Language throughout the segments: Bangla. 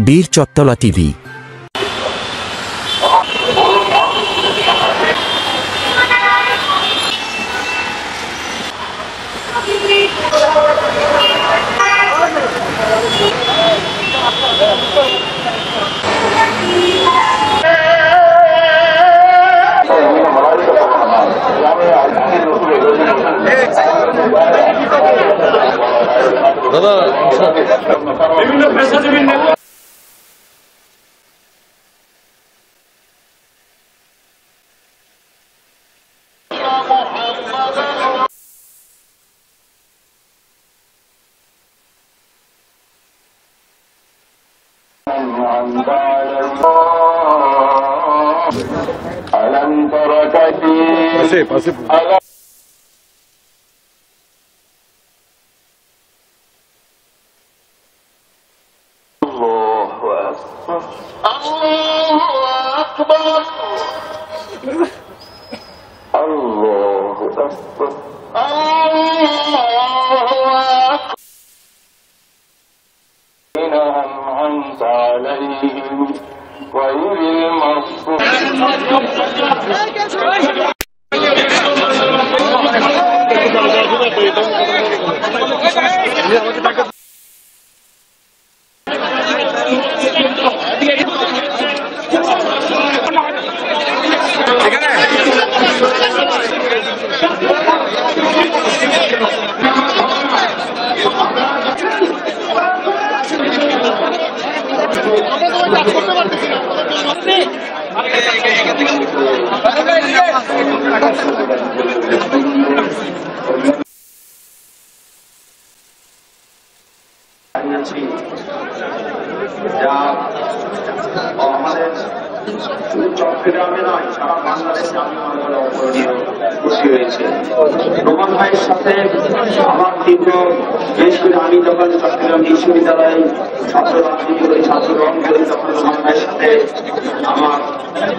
বীর চত্বলা টিভি। দাদা বিভিন্ন পেশাজীবী নেতা চট্টগ্রামে নয় সারা বাংলাদেশে আমি মনে করি অপরণীয় খুশি হয়েছে। রোমান ভাইয়ের সাথে আমার দীর্ঘ বিশেষ করে আমি যখন চট্টগ্রাম বিশ্ববিদ্যালয়ে ছাত্র রাজনীতি করি, ছাত্র গ্রহণ করি, তখন রোমান ভাইয়ের সাথে আমার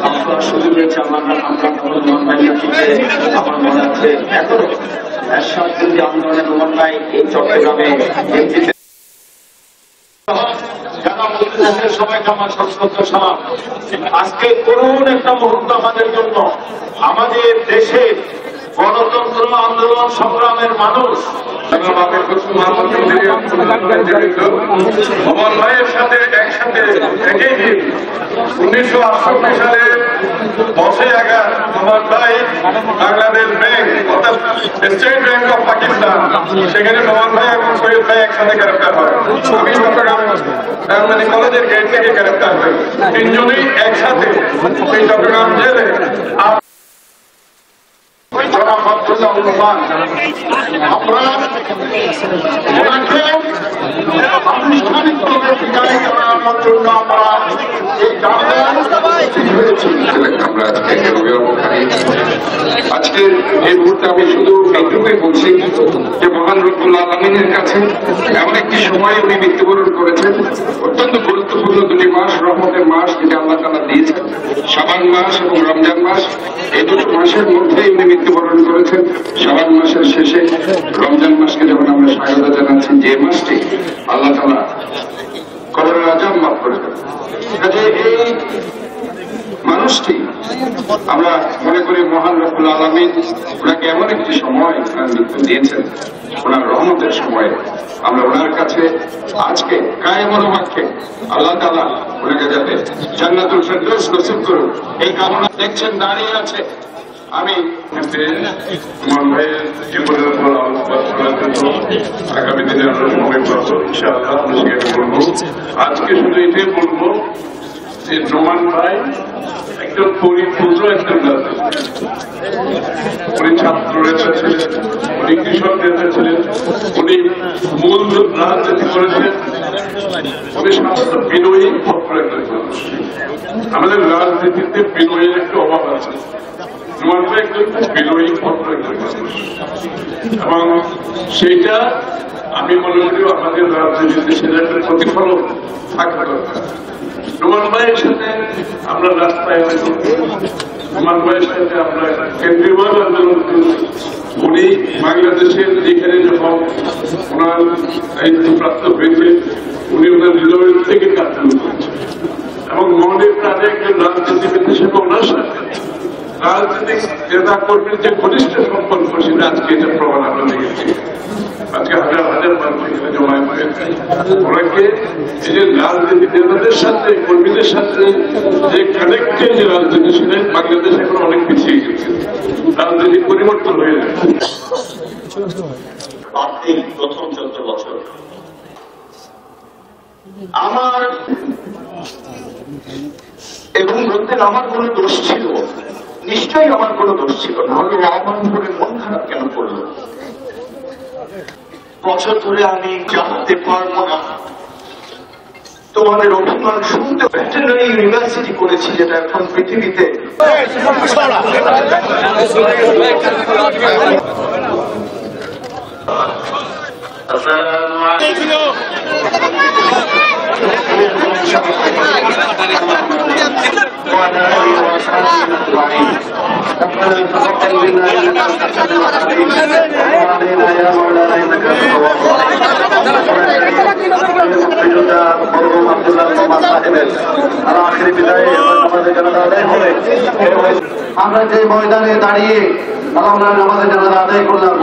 আপনার সুযোগ হয়েছে। আমরা রোমান ভাইয়ের সাথে আমার মনে আছে এখনো এরশাদ বিরোধী আন্দোলনে রোমান ভাই এই চট্টগ্রামে সবাইকে আমার সশ্রদ্ধ সালাম। আজকে করুণ একটা মুহূর্ত আমাদের জন্য। আমাদের দেশে গণতন্ত্র আন্দোলন সংগ্রামের মানুষ রোমান ভাইয়ের সাথে একসাথে একই দিন 1968 সালে 10/11 রোমান ভাই বাংলাদেশ ব্যাংক অর্থাৎ স্টেট ব্যাংক অফ পাকিস্তান, সেখানে রোমান ভাই এবং শহীদ ভাই একসাথে গ্রেফতার হয়। আমি চট্টগ্রাম কলেজের গেট থেকে গ্রেফতার হই। তিনজনই একসাথে সেই চট্টগ্রাম জেলে আজকে এই মুহূর্তে আমি শুধু এইটুকুই বলছি যে মহান রব্বুল আলামিনের কাছে এমন একটি সময় উনি মৃত্যুবরণ করেছেন। অত্যন্ত গুরুত্বপূর্ণ দুটি মাস, রহমতের মাস যেটা আল্লাহ তাআলা দিয়েছেন, শাবান মাস এবং রমজান মাস। এই দুটো মাসের মধ্যেই উনি মৃত্যুবরণ করেছেন। শাবান মাসের শেষে রমজান মাসকে যখন আমরা স্বাগত জানাচ্ছি, যে মাসটি আল্লাহ তাআলা কবরের আযাব মাফ করে দেন, কাজে এই মানুষটি আমরা মনে করি মহান রব্বুল আলামিন ওনাকে এমন একটি সময় ওনার মৃত্যু দিয়েছেন, ওনার রহমতের সময়ে। আমরা ওনার কাছে আজকে কায়ে মনোবাক্যে আল্লাহ তাআলা ওনাকে যাতে জান্নাতুল ফেরদৌস নসিব করুন এই কামনা। দেখছেন দাঁড়িয়ে আছে। আমি রোমান ভাইয়ের জীবনের উপর আলোকপাত করার জন্য আগামী দিনে আমরা সময় পাবো ইনশাআল্লাহ, আমরা সেটা বলবো। আজকে শুধু এটাই বলবো যে রোমান ভাই একদম পরিপূর্ণ একজন রাজনীতি। উনি ছাত্র নেতা ছিলেন, উনি কৃষক নেতা ছিলেন, উনি মূল রাজনীতি করেছেন, উনি সাধারণত বিনয়ী ভদ্র একজন মানুষ। আমাদের রাজনীতিতে বিনয়ের একটু অভাব আছে। রোমান ভাই একজন বিনয়ী ভদ্র একজন মানুষ, এবং সেইটা আমি মনে করি আমাদের রাজনীতিতে সেটা একটা প্রতিফলন থাকা দরকার। রোমান ভাইয়ের সাথে আমরা রাস্তায় হয়তো আমার ভাইয়ের সাথে আমরা কেন্দ্রীয় আন্দোলন করেছি। উনি বাংলাদেশের যেখানে যখন ওনার দায়িত্বপ্রাপ্ত হয়েছে উনি ওনার হৃদয়ের থেকে কাজ শুরু করেছেন এবং মনের প্রাণে একজন রাজনীতিবিদ হিসেবে ওনার সাথে রাজনৈতিক নেতা কর্মীর যে ঘনিষ্ঠ সম্পর্ক সেটা আজকে এটা প্রমাণ আমরা দেখেছি। আজকে হাজার হাজার মানুষ এখানে জমায়েত হয়েছে। ওনাকে এই যে রাজনীতি নেতাদের সাথে কর্মীদের সাথে যে কানেক্টেড যে রাজনীতি সেটা বাংলাদেশ এখন অনেক পিছিয়ে গেছে, রাজনীতি পরিবর্তন হয়ে যাচ্ছে। প্রথম 14 বছর আমার এবং বলতেন আমার কোনো দোষ ছিল, নিশ্চয়ই আমার কোনো দোষ ছিল না, হলে আমার উপরে মন খারাপ কেন করলো? বছর ধরে আমি জানতে পারবো না তোমাদের অভিমান শুনতে। ভেটেরিনারি ইউনিভার্সিটি করেছি যেটা এখন পৃথিবীতে আমরা যে ময়দানে দাঁড়িয়ে আমরা আমাদের জানাজা আদায় করলাম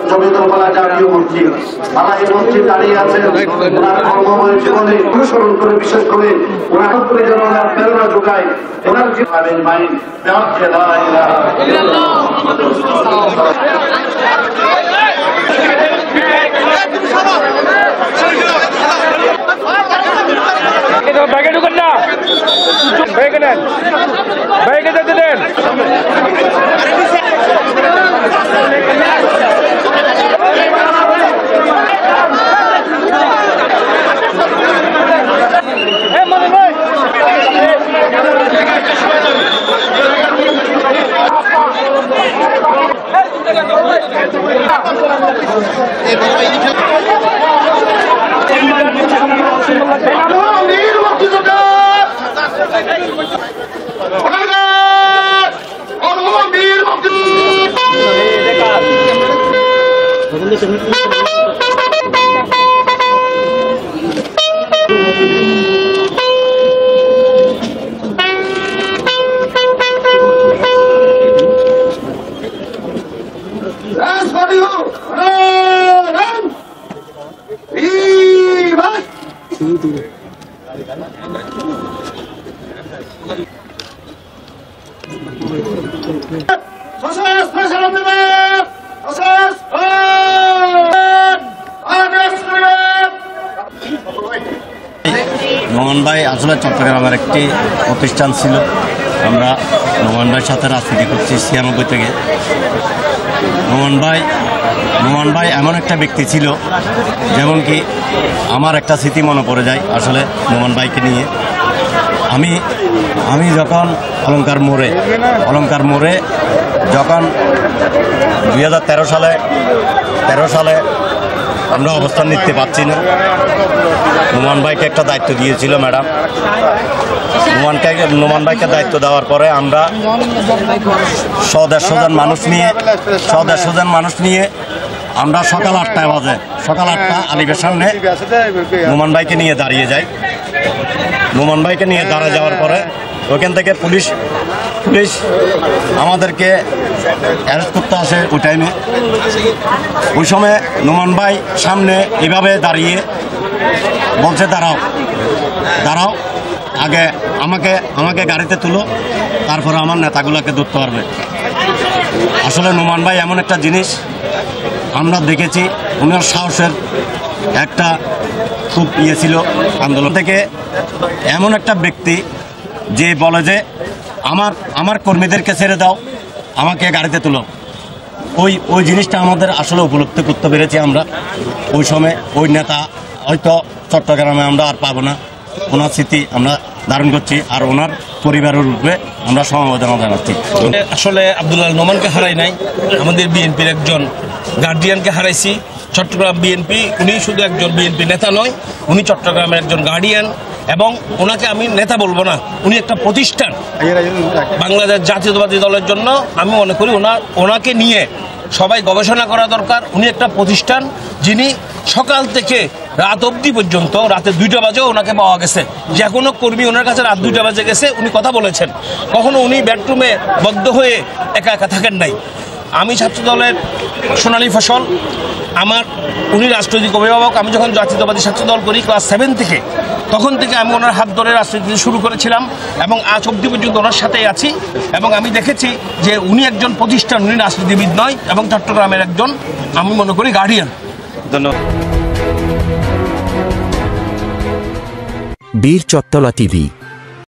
জমিতরপাড়া জাতীয় মসজিদ, তারা এই মসজিদ দাঁড়িয়ে আছেন ওনার কর্মময় জীবনে অনুসরণ করে, বিশেষ করে ওনার করে যেন ওনার প্রেরণা যোগায় ওনার জীবনের মাইন্ড ব্যাগে ঢুকেন না, ব্যাগে নেন, ব্যাগে যেতে দেন। নোমান ভাই আসলে চট্টগ্রামের একটি প্রতিষ্ঠান ছিল। আমরা নোমান ভাইয়ের সাথে রাজনীতি করছি 96 থেকে। নোমান ভাই এমন একটা ব্যক্তি ছিল, যেমন কি আমার একটা স্মৃতি মনে পড়ে যায় আসলে নোমান ভাইকে নিয়ে। আমি যখন অলঙ্কার মোড়ে যখন 2013 সালে আমরা অবস্থান নিতে পারছি না, নোমান ভাইকে একটা দায়িত্ব দিয়েছিল ম্যাডাম। নোমান ভাইকে দায়িত্ব দেওয়ার পরে আমরা 100-150 জন মানুষ নিয়ে আমরা সকাল 8টা আলিগের সামনে নোমান ভাইকে নিয়ে দাঁড়িয়ে যাই। নোমান ভাইকে নিয়ে দাঁড়িয়ে যাওয়ার পরে ওখান থেকে পুলিশ আমাদেরকে অ্যারেস্ট করতে আসে। ওই সময় নোমান ভাই সামনে এভাবে দাঁড়িয়ে বলছে, দাঁড়াও, আগে আমাকে গাড়িতে তুলো, তারপরে আমার নেতাগুলোকে ধরতে পারবে। আসলে নোমান ভাই এমন একটা জিনিস আমরা দেখেছি, ওনার সাহসের একটা খুব ছিল। আন্দোলন থেকে এমন একটা ব্যক্তি যে বলে যে আমার কর্মীদেরকে ছেড়ে দাও, আমাকে গাড়িতে তুলো। ওই জিনিসটা আমাদের আসলে উপলব্ধি করতে পেরেছি আমরা ওই সময়। ওই নেতা হয়তো চট্টগ্রামে আমরা আর পাবো না। ওনার স্মৃতি আমরা ধারণ করছি, আর ওনার পরিবারের রূপে আমরা সমবেদনা জানাচ্ছি। আসলে আব্দুল্লাহ নোমানকে হারাই নাই, আমাদের বিএনপির একজন গার্ডিয়ানকে হারাইছি। চট্টগ্রাম বিএনপি, উনি শুধু একজন বিএনপি নেতা নয়, উনি চট্টগ্রামের একজন গার্ডিয়ান, এবং ওনাকে আমি নেতা বলবো না, উনি একটা প্রতিষ্ঠান। বাংলাদেশ জাতীয়তাবাদী দলের জন্য আমি মনে করি ওনাকে নিয়ে সবাই গবেষণা করা দরকার। উনি একটা প্রতিষ্ঠান, যিনি সকাল থেকে রাত অবধি পর্যন্ত, রাতে 2টা বাজেও ওনাকে পাওয়া গেছে। যে কোনো কর্মী ওনার কাছে রাত 2টা বাজে গেছে, উনি কথা বলেছেন। কখনো উনি বেডরুমে বদ্ধ হয়ে একা একা থাকেন নাই। আমি ছাত্রদলের সোনালী ফসল, উনি রাজনৈতিক অভিভাবক। আমি যখন জাতীয়তাবাদী ছাত্রদল করি ক্লাস 7 থেকে, তখন থেকে আমি ওনার হাত ধরে রাজনীতি শুরু করেছিলাম এবং আজ অবধি পর্যন্ত ওনার সাথেই আছি। এবং আমি দেখেছি যে উনি একজন প্রতিষ্ঠান, উনি রাজনীতিবিদ নয়, এবং চট্টগ্রামের একজন, আমি মনে করি, গার্ডিয়ান। ধন্যবাদ। বীর চত্তলা টিভি।